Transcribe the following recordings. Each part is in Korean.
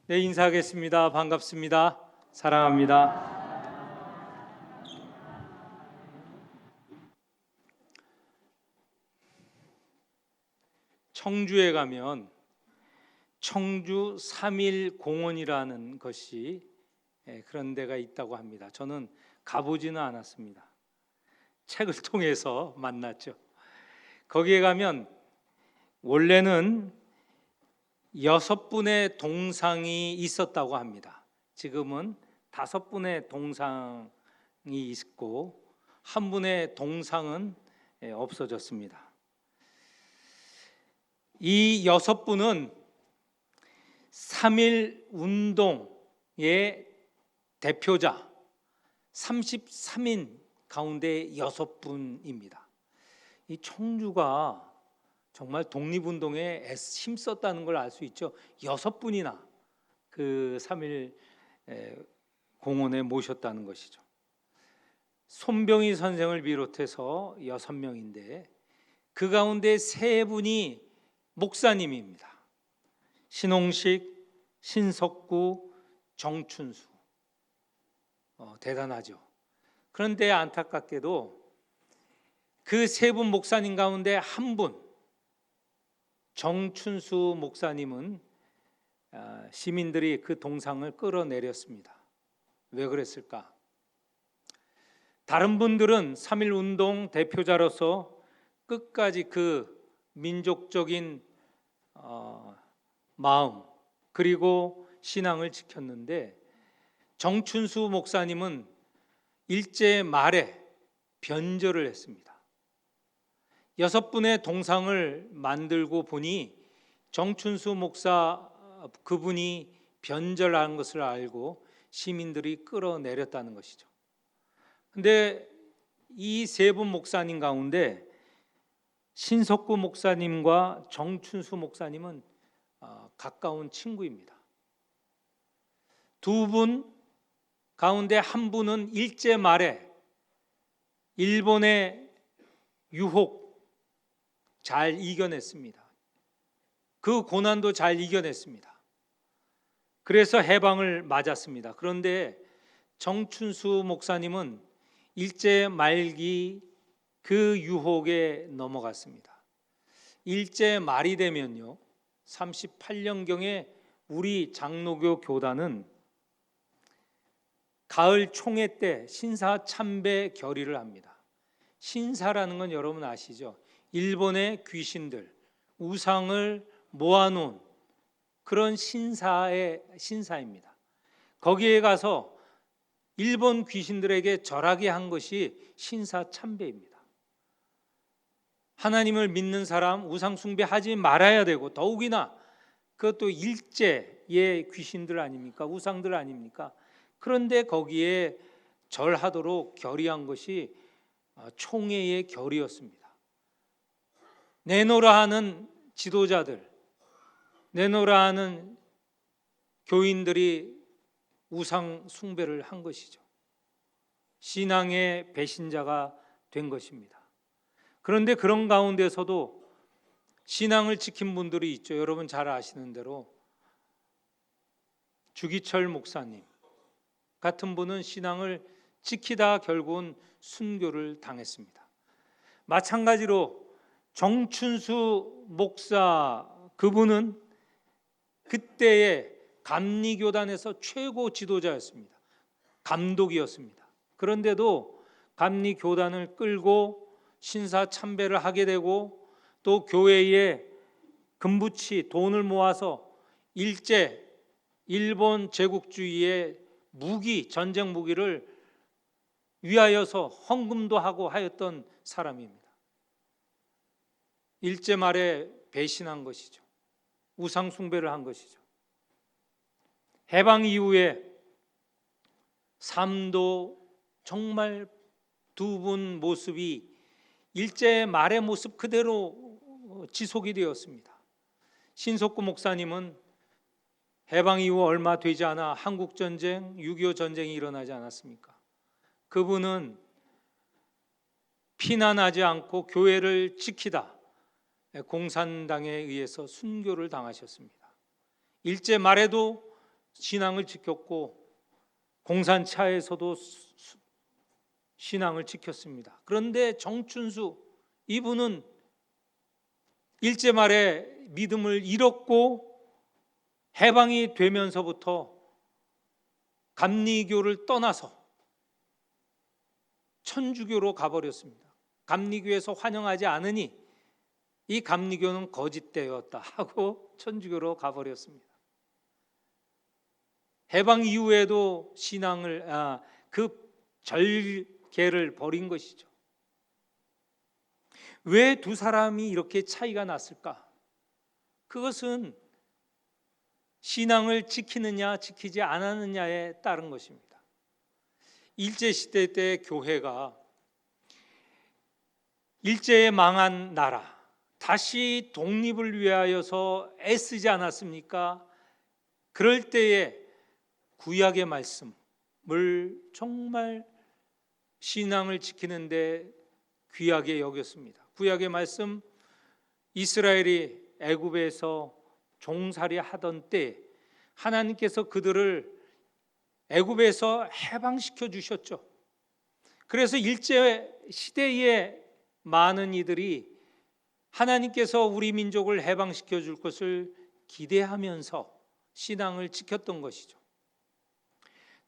네, 인사하겠습니다. 반갑습니다. 사랑합니다. 청주에 가면 청주 3일 공원이라는 것이 그런 데가 있다고 합니다. 저는 가보지는 않았습니다. 책을 통해서 만났죠. 거기에 가면 원래는 6분의 동상이 있었다고 합니다. 지금은 5분의 동상이 있고 한 분의 동상은 없어졌습니다. 이 6분은 3.1 운동의 대표자 33인 가운데 6분입니다. 이 청주가 정말 독립운동에 힘썼다는 걸 알 수 있죠. 6분이나 그 3.1 공원에 모셨다는 것이죠. 손병희 선생을 비롯해서 6명인데 그 가운데 3분이 목사님입니다. 신홍식, 신석구, 정춘수. 대단하죠. 그런데 안타깝게도 그 3분 목사님 가운데 한 분, 정춘수 목사님은 시민들이 그 동상을 끌어내렸습니다. 왜 그랬을까? 다른 분들은 3.1 운동 대표자로서 끝까지 그 민족적인 마음 그리고 신앙을 지켰는데 정춘수 목사님은 일제 말에 변절을 했습니다. 6분의 동상을 만들고 보니 정춘수 목사 그분이 변절한 것을 알고 시민들이 끌어내렸다는 것이죠. 근데 이 3분 목사님 가운데 신석구 목사님과 정춘수 목사님은 가까운 친구입니다. 2분 가운데 한 분은 일제 말에 일본의 유혹 잘 이겨냈습니다. 그 고난도 잘 이겨냈습니다. 그래서 해방을 맞았습니다. 그런데 정춘수 목사님은 일제 말기 그 유혹에 넘어갔습니다. 일제 말이 되면요 38년경에 우리 장로교 교단은 가을 총회 때 신사 참배 결의를 합니다. 신사라는 건 여러분 아시죠? 일본의 귀신들, 우상을 모아놓은 그런 신사입니다. 거기에 가서 일본 귀신들에게 절하게 한 것이 신사 참배입니다. 하나님을 믿는 사람 우상 숭배하지 말아야 되고 더욱이나 그것도 일제의 귀신들 아닙니까? 우상들 아닙니까? 그런데 거기에 절하도록 결의한 것이 총회의 결의였습니다. 내노라 하는 지도자들, 내노라 하는 교인들이 우상 숭배를 한 것이죠. 신앙의 배신자가 된 것입니다. 그런데 그런 가운데서도 신앙을 지킨 분들이 있죠. 여러분 잘 아시는 대로 주기철 목사님 같은 분은 신앙을 지키다 결국은 순교를 당했습니다. 마찬가지로 정춘수 목사 그분은 그때의 감리교단에서 최고 지도자였습니다. 감독이었습니다. 그런데도 감리교단을 끌고 신사 참배를 하게 되고 또 교회에 금부치 돈을 모아서 일본 제국주의의 무기, 전쟁 무기를 위하여서 헌금도 하고 하였던 사람입니다. 일제 말에 배신한 것이죠. 우상 숭배를 한 것이죠. 해방 이후에 삶도 정말 2분 모습이 일제 말의 모습 그대로 지속이 되었습니다. 신석구 목사님은 해방 이후 얼마 되지 않아 한국전쟁, 6.25 전쟁이 일어나지 않았습니까? 그분은 피난하지 않고 교회를 지키다 공산당에 의해서 순교를 당하셨습니다. 일제 말에도 신앙을 지켰고 공산차에서도 신앙을 지켰습니다. 그런데 정춘수 이분은 일제 말에 믿음을 잃었고 해방이 되면서부터 감리교를 떠나서 천주교로 가버렸습니다. 감리교에서 환영하지 않으니 이 감리교는 거짓되었다 하고 천주교로 가버렸습니다. 해방 이후에도 신앙을 그 절개를 버린 것이죠. 왜 두 사람이 이렇게 차이가 났을까? 그것은 신앙을 지키느냐 지키지 않았느냐에 따른 것입니다. 일제시대 때 교회가 일제에 망한 나라 다시 독립을 위하여서 애쓰지 않았습니까? 그럴 때에 구약의 말씀을 정말 신앙을 지키는데 귀하게 여겼습니다. 구약의 말씀, 이스라엘이 애굽에서 종살이 하던 때 하나님께서 그들을 애굽에서 해방시켜 주셨죠. 그래서 일제 시대에 많은 이들이 하나님께서 우리 민족을 해방시켜 줄 것을 기대하면서 신앙을 지켰던 것이죠.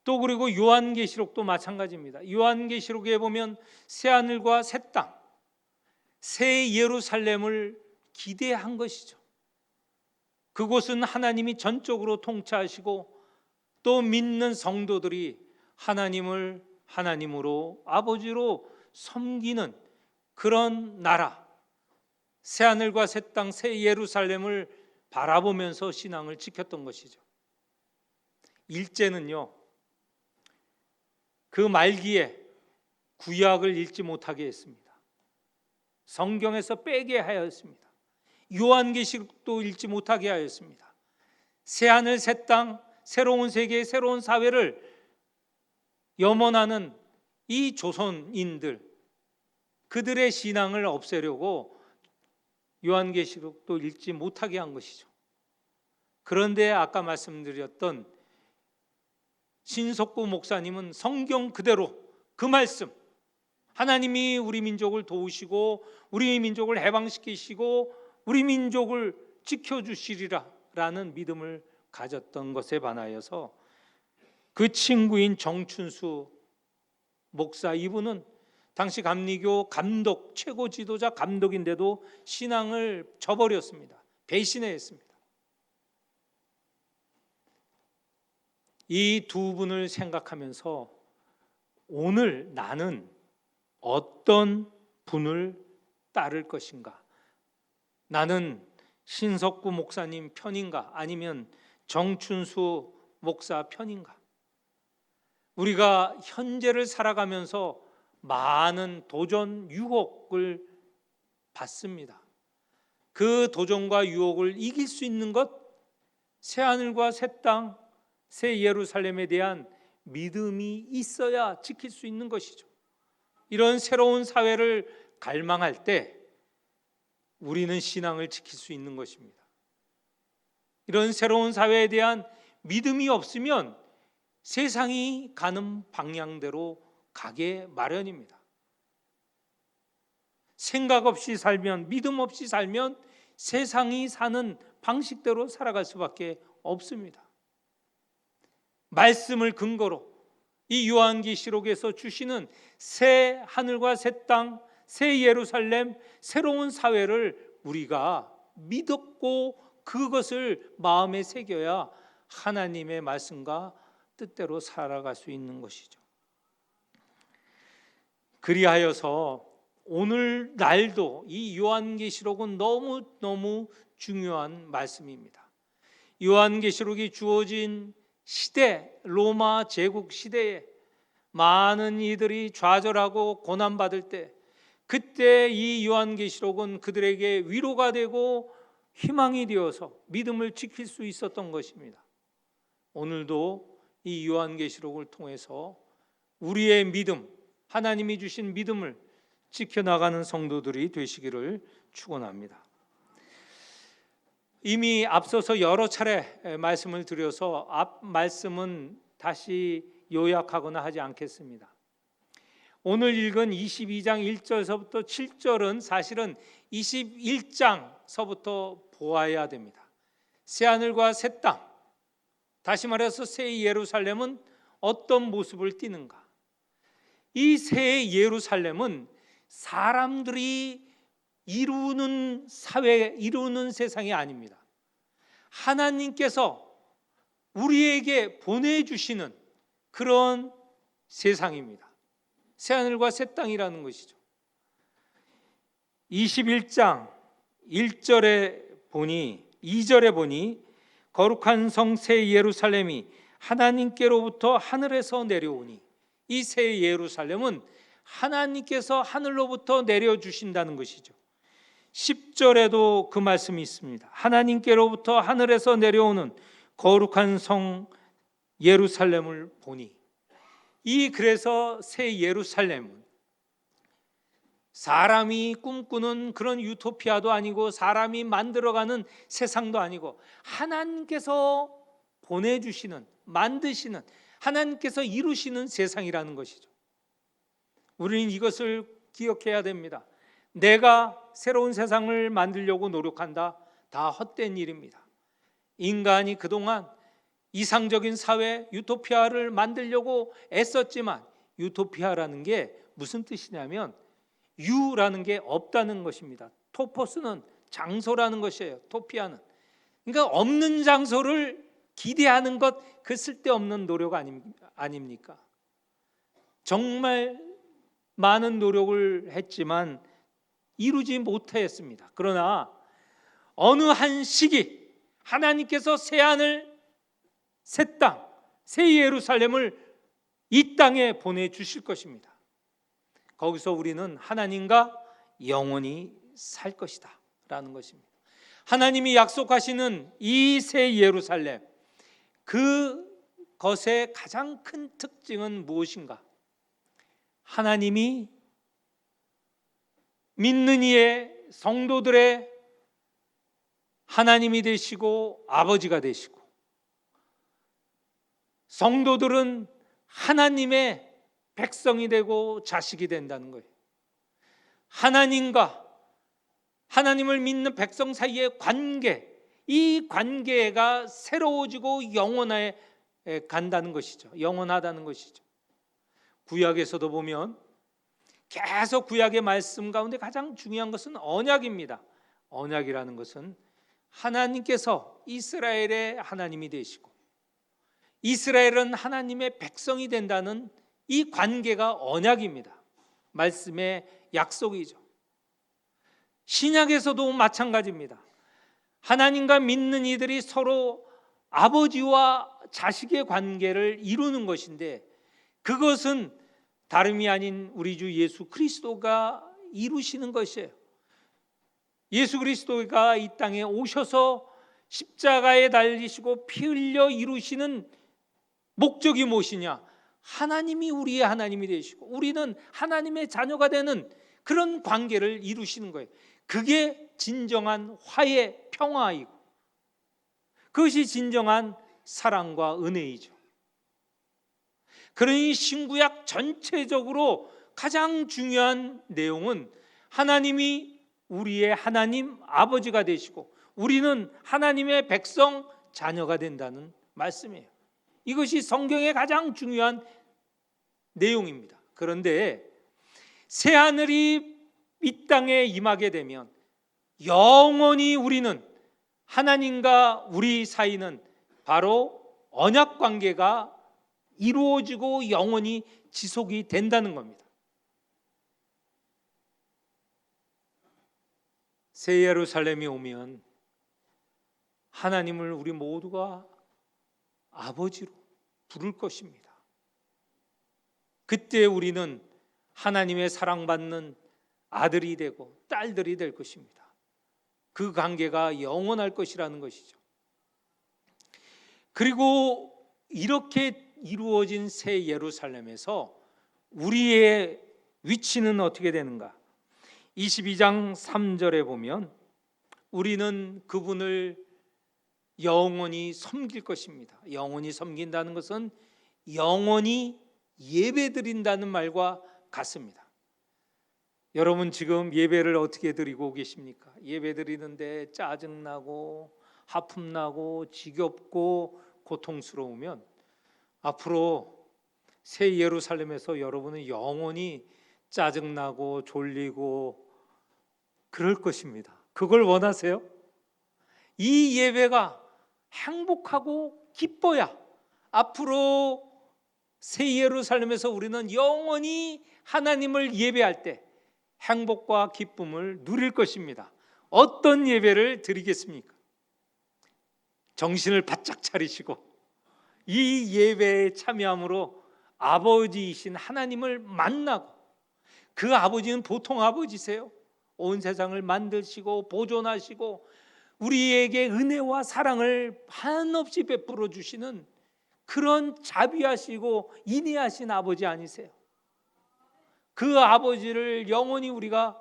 또 그리고 요한계시록도 마찬가지입니다. 요한계시록에 보면 새하늘과 새 땅, 새 예루살렘을 기대한 것이죠. 그곳은 하나님이 전적으로 통치하시고 또 믿는 성도들이 하나님을 하나님으로 아버지로 섬기는 그런 나라, 새하늘과 새 땅, 새 예루살렘을 바라보면서 신앙을 지켰던 것이죠. 일제는요, 그 말기에 구약을 읽지 못하게 했습니다. 성경에서 빼게 하였습니다. 요한계시록도 읽지 못하게 하였습니다. 새하늘 새 땅, 새로운 세계, 새로운 사회를 염원하는 이 조선인들, 그들의 신앙을 없애려고 요한계시록도 읽지 못하게 한 것이죠. 그런데 아까 말씀드렸던 신석구 목사님은 성경 그대로 그 말씀, 하나님이 우리 민족을 도우시고 우리 민족을 해방시키시고 우리 민족을 지켜주시리라 라는 믿음을 가졌던 것에 반하여서 그 친구인 정춘수 목사, 이분은 당시 감리교 감독, 최고 지도자 감독인데도 신앙을 저버렸습니다. 배신했습니다. 이 두 분을 생각하면서 오늘 나는 어떤 분을 따를 것인가? 나는 신석구 목사님 편인가? 아니면 정춘수 목사 편인가? 우리가 현재를 살아가면서 많은 도전, 유혹을 받습니다. 그 도전과 유혹을 이길 수 있는 것, 새하늘과 새 땅, 새 예루살렘에 대한 믿음이 있어야 지킬 수 있는 것이죠. 이런 새로운 사회를 갈망할 때 우리는 신앙을 지킬 수 있는 것입니다. 이런 새로운 사회에 대한 믿음이 없으면 세상이 가는 방향대로 가게 마련입니다. 생각 없이 살면, 믿음 없이 살면 세상이 사는 방식대로 살아갈 수밖에 없습니다. 말씀을 근거로 이 요한계시록에서 주시는 새 하늘과 새 땅, 새 예루살렘, 새로운 사회를 우리가 믿었고 그것을 마음에 새겨야 하나님의 말씀과 뜻대로 살아갈 수 있는 것이죠. 그리하여서 오늘 날도 이 요한계시록은 너무 중요한 말씀입니다. 요한계시록이 주어진 시대, 로마 제국 시대에 많은 이들이 좌절하고 고난받을 때, 그때 이 요한계시록은 그들에게 위로가 되고 희망이 되어서 믿음을 지킬 수 있었던 것입니다. 오늘도 이 요한계시록을 통해서 우리의 믿음, 하나님이 주신 믿음을 지켜나가는 성도들이 되시기를 축원합니다. 이미 앞서서 여러 차례 말씀을 드려서 앞 말씀은 다시 요약하거나 하지 않겠습니다. 오늘 읽은 22장 1절서부터 7절은 사실은 21장서부터 보아야 됩니다. 새하늘과 새 땅, 다시 말해서 새 예루살렘은 어떤 모습을 띠는가? 이 새 예루살렘은 사람들이 이루는 사회, 이루는 세상이 아닙니다. 하나님께서 우리에게 보내주시는 그런 세상입니다. 새하늘과 새 땅이라는 것이죠. 21장 1절에 보니, 2절에 보니 거룩한 성 새 예루살렘이 하나님께로부터 하늘에서 내려오니, 이 새 예루살렘은 하나님께서 하늘로부터 내려주신다는 것이죠. 10절에도 그 말씀이 있습니다. 하나님께로부터 하늘에서 내려오는 거룩한 성 예루살렘을 보니, 그래서 새 예루살렘은 사람이 꿈꾸는 그런 유토피아도 아니고 사람이 만들어가는 세상도 아니고 하나님께서 보내주시는, 만드시는, 하나님께서 이루시는 세상이라는 것이죠. 우리는 이것을 기억해야 됩니다. 내가 새로운 세상을 만들려고 노력한다, 다 헛된 일입니다. 인간이 그동안 이상적인 사회, 유토피아를 만들려고 애썼지만 유토피아라는 게 무슨 뜻이냐면 유라는 게 없다는 것입니다. 토포스는 장소라는 것이에요. 토피아는. 그러니까 없는 장소를 기대하는 것, 그 쓸데없는 노력 아닙니까? 정말 많은 노력을 했지만 이루지 못했습니다. 그러나 어느 한 시기 하나님께서 새하늘, 새 땅, 새 예루살렘을 이 땅에 보내주실 것입니다. 거기서 우리는 하나님과 영원히 살 것이다 라는 것입니다. 하나님이 약속하시는 이 새 예루살렘, 그것의 가장 큰 특징은 무엇인가? 하나님이 믿는 이의 성도들의 하나님이 되시고 아버지가 되시고, 성도들은 하나님의 백성이 되고 자식이 된다는 거예요. 하나님과 하나님을 믿는 백성 사이의 관계, 이 관계가 새로워지고 영원해 간다는 것이죠. 영원하다는 것이죠. 구약에서도 보면 계속 구약의 말씀 가운데 가장 중요한 것은 언약입니다. 언약이라는 것은 하나님께서 이스라엘의 하나님이 되시고 이스라엘은 하나님의 백성이 된다는 이 관계가 언약입니다. 말씀의 약속이죠. 신약에서도 마찬가지입니다. 하나님과 믿는 이들이 서로 아버지와 자식의 관계를 이루는 것인데, 그것은 다름이 아닌 우리 주 예수 그리스도가 이루시는 것이에요. 예수 그리스도가 이 땅에 오셔서 십자가에 달리시고 피 흘려 이루시는 목적이 무엇이냐? 하나님이 우리의 하나님이 되시고 우리는 하나님의 자녀가 되는 그런 관계를 이루시는 거예요. 그게 진정한 화해, 평화이고 그것이 진정한 사랑과 은혜이죠. 그러니 신구약 전체적으로 가장 중요한 내용은 하나님이 우리의 하나님 아버지가 되시고 우리는 하나님의 백성 자녀가 된다는 말씀이에요. 이것이 성경의 가장 중요한 내용입니다. 그런데 새하늘이 이 땅에 임하게 되면 영원히 우리는 하나님과 우리 사이는 바로 언약 관계가 이루어지고 영원히 지속이 된다는 겁니다. 새 예루살렘이 오면 하나님을 우리 모두가 아버지로 부를 것입니다. 그때 우리는 하나님의 사랑받는 아들이 되고 딸들이 될 것입니다. 그 관계가 영원할 것이라는 것이죠. 그리고 이렇게 이루어진 새 예루살렘에서 우리의 위치는 어떻게 되는가? 22장 3절에 보면 우리는 그분을 영원히 섬길 것입니다. 영원히 섬긴다는 것은 영원히 예배드린다는 말과 같습니다. 여러분 지금 예배를 어떻게 드리고 계십니까? 예배 드리는데 짜증나고 하품나고 지겹고 고통스러우면 앞으로 새 예루살렘에서 여러분은 영원히 짜증나고 졸리고 그럴 것입니다. 그걸 원하세요? 이 예배가 행복하고 기뻐야 앞으로 새 예루살렘에서 우리는 영원히 하나님을 예배할 때 행복과 기쁨을 누릴 것입니다. 어떤 예배를 드리겠습니까? 정신을 바짝 차리시고 이 예배에 참여함으로 아버지이신 하나님을 만나고, 그 아버지는 보통 아버지세요. 온 세상을 만드시고 보존하시고 우리에게 은혜와 사랑을 한없이 베풀어 주시는 그런 자비하시고 인애하신 아버지 아니세요? 그 아버지를 영원히 우리가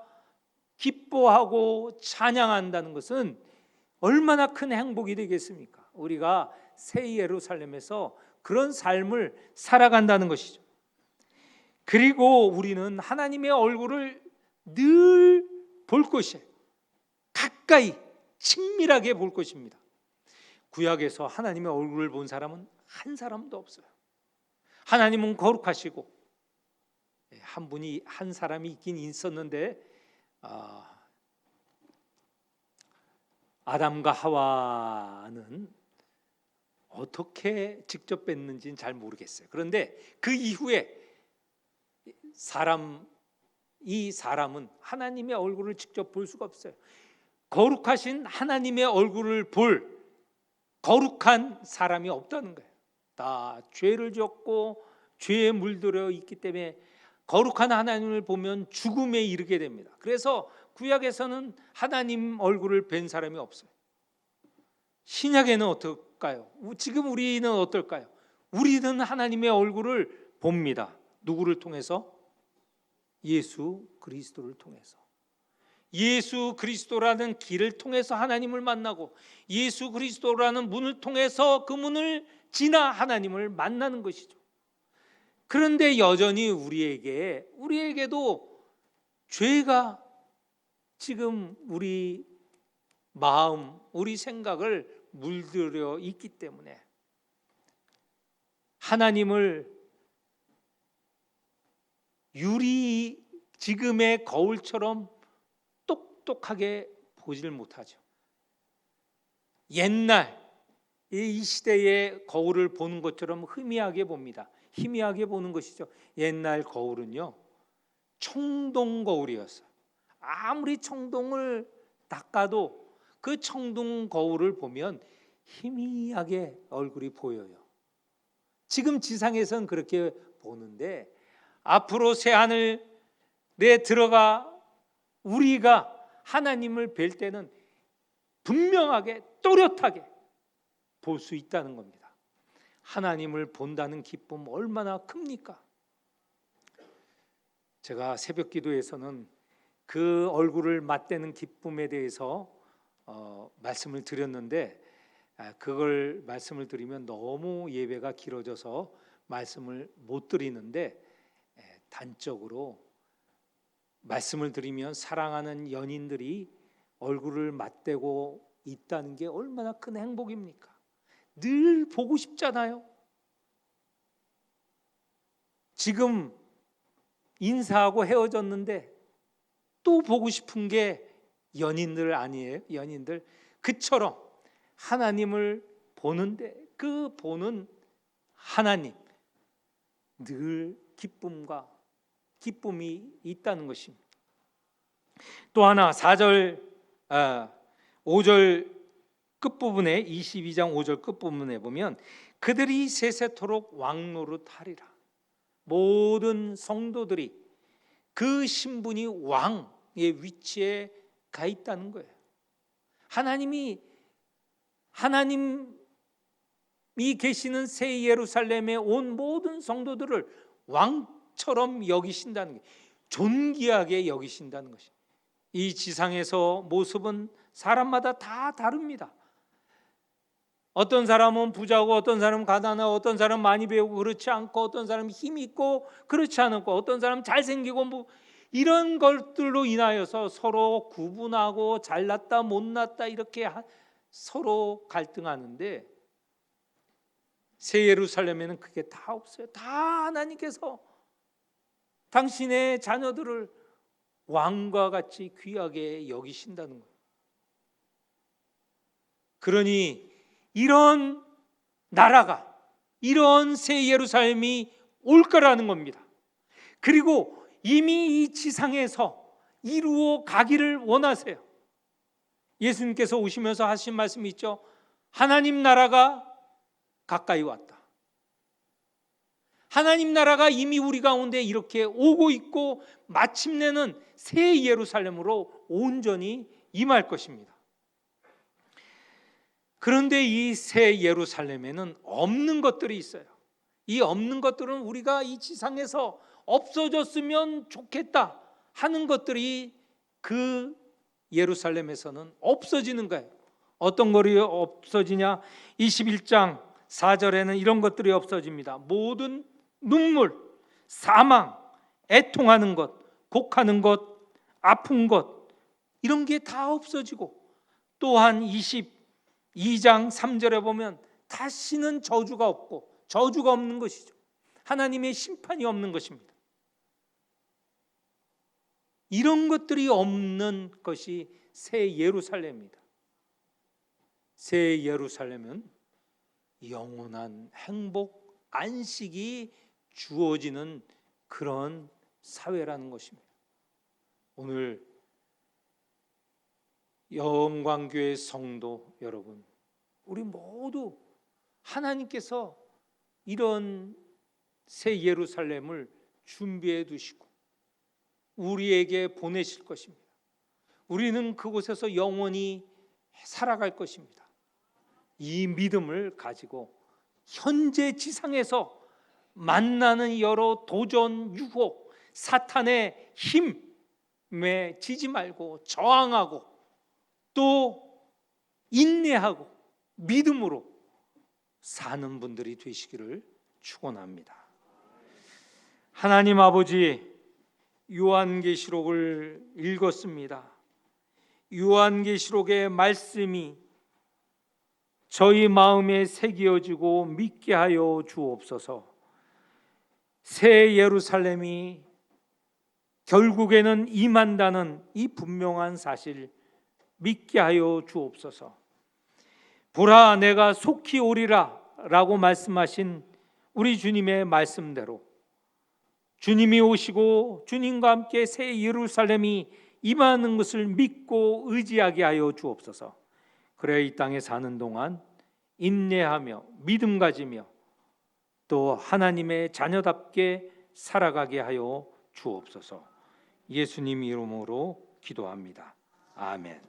기뻐하고 찬양한다는 것은 얼마나 큰 행복이 되겠습니까? 우리가 새 예루살렘에서 그런 삶을 살아간다는 것이죠. 그리고 우리는 하나님의 얼굴을 늘 볼 것이에요. 가까이 친밀하게 볼 것입니다. 구약에서 하나님의 얼굴을 본 사람은 한 사람도 없어요. 하나님은 거룩하시고, 한 분이 한 사람이 있긴 있었는데 아담과 하와는 어떻게 직접 뵀는지는 잘 모르겠어요. 그런데 그 이후에 이 사람은 하나님의 얼굴을 직접 볼 수가 없어요. 거룩하신 하나님의 얼굴을 볼 거룩한 사람이 없다는 거예요. 다 죄를 졌고 죄에 물들어 있기 때문에 거룩한 하나님을 보면 죽음에 이르게 됩니다. 그래서 구약에서는 하나님 얼굴을 뵌 사람이 없어요. 신약에는 어떨까요? 지금 우리는 어떨까요? 우리는 하나님의 얼굴을 봅니다. 누구를 통해서? 예수 그리스도를 통해서. 예수 그리스도라는 길을 통해서 하나님을 만나고, 예수 그리스도라는 문을 통해서 그 문을 지나 하나님을 만나는 것이죠. 그런데 여전히 우리에게도 죄가 지금 우리 마음, 우리 생각을 물들여 있기 때문에 하나님을 지금의 거울처럼 똑똑하게 보지를 못하죠. 옛날 이 시대의 거울을 보는 것처럼 희미하게 봅니다. 희미하게 보는 것이죠. 옛날 거울은요, 청동 거울이었어요. 아무리 청동을 닦아도 그 청동 거울을 보면 희미하게 얼굴이 보여요. 지금 지상에서는 그렇게 보는데 앞으로 새 하늘에 들어가 우리가 하나님을 뵐 때는 분명하게 또렷하게 볼 수 있다는 겁니다. 하나님을 본다는 기쁨 얼마나 큽니까? 제가 새벽 기도에서는 그 얼굴을 맞대는 기쁨에 대해서 말씀을 드렸는데, 그걸 말씀을 드리면 너무 예배가 길어져서 말씀을 못 드리는데, 단적으로 말씀을 드리면 사랑하는 연인들이 얼굴을 맞대고 있다는 게 얼마나 큰 행복입니까? 늘 보고 싶잖아요. 지금 인사하고 헤어졌는데 또 보고 싶은 게 연인들 아니에요? 연인들. 그처럼 하나님을 보는데 그 보는 하나님, 늘 기쁨이 있다는 것입니다. 또 하나 5절 끝부분에 22장 5절 끝부분에 보면 그들이 세세토록 왕노릇하리라. 모든 성도들이 그 신분이 왕의 위치에 가 있다는 거예요. 하나님이 계시는 새 예루살렘에 온 모든 성도들을 왕처럼 여기신다는 게, 존귀하게 여기신다는 것이. 이 지상에서 모습은 사람마다 다 다릅니다. 어떤 사람은 부자고 어떤 사람은 가난하고 어떤 사람은 많이 배우고 그렇지 않고 어떤 사람은 힘 있고 그렇지 않고 어떤 사람은 잘생기고 뭐 이런 것들로 인하여서 서로 구분하고 잘났다 못났다 이렇게 서로 갈등하는데 새 예루살렘에는 그게 다 없어요. 다 하나님께서 당신의 자녀들을 왕과 같이 귀하게 여기신다는 거예요. 그러니 이런 나라가, 이런 새 예루살렘이 올 거라는 겁니다. 그리고 이미 이 지상에서 이루어 가기를 원하세요. 예수님께서 오시면서 하신 말씀이 있죠. 하나님 나라가 가까이 왔다. 하나님 나라가 이미 우리 가운데 이렇게 오고 있고 마침내는 새 예루살렘으로 온전히 임할 것입니다. 그런데 이 새 예루살렘에는 없는 것들이 있어요. 이 없는 것들은 우리가 이 지상에서 없어졌으면 좋겠다 하는 것들이 그 예루살렘에서는 없어지는 거예요. 어떤 것이 없어지냐? 21장 4절에는 이런 것들이 없어집니다. 모든 눈물, 사망, 애통하는 것, 곡하는 것, 아픈 것 이런 게 다 없어지고 또한 22장 3절에 보면 다시는 저주가 없고 저주가 없는 것이죠. 하나님의 심판이 없는 것입니다. 이런 것들이 없는 것이 새 예루살렘입니다. 새 예루살렘은 영원한 행복, 안식이 주어지는 그런 사회라는 것입니다. 오늘 영광교회 성도 여러분, 우리 모두 하나님께서 이런 새 예루살렘을 준비해 두시고 우리에게 보내실 것입니다. 우리는 그곳에서 영원히 살아갈 것입니다. 이 믿음을 가지고 현재 지상에서 만나는 여러 도전, 유혹, 사탄의 힘에 지지 말고 저항하고 또 인내하고 믿음으로 사는 분들이 되시기를 축원합니다. 하나님 아버지, 요한계시록을 읽었습니다. 요한계시록의 말씀이 저희 마음에 새겨지고 믿게 하여 주옵소서. 새 예루살렘이 결국에는 임한다는 이 분명한 사실 믿게 하여 주옵소서. 보라, 내가 속히 오리라 라고 말씀하신 우리 주님의 말씀대로 주님이 오시고 주님과 함께 새 예루살렘이 임하는 것을 믿고 의지하게 하여 주옵소서. 그래 이 땅에 사는 동안 인내하며 믿음 가지며 또 하나님의 자녀답게 살아가게 하여 주옵소서. 예수님 이름으로 기도합니다. 아멘.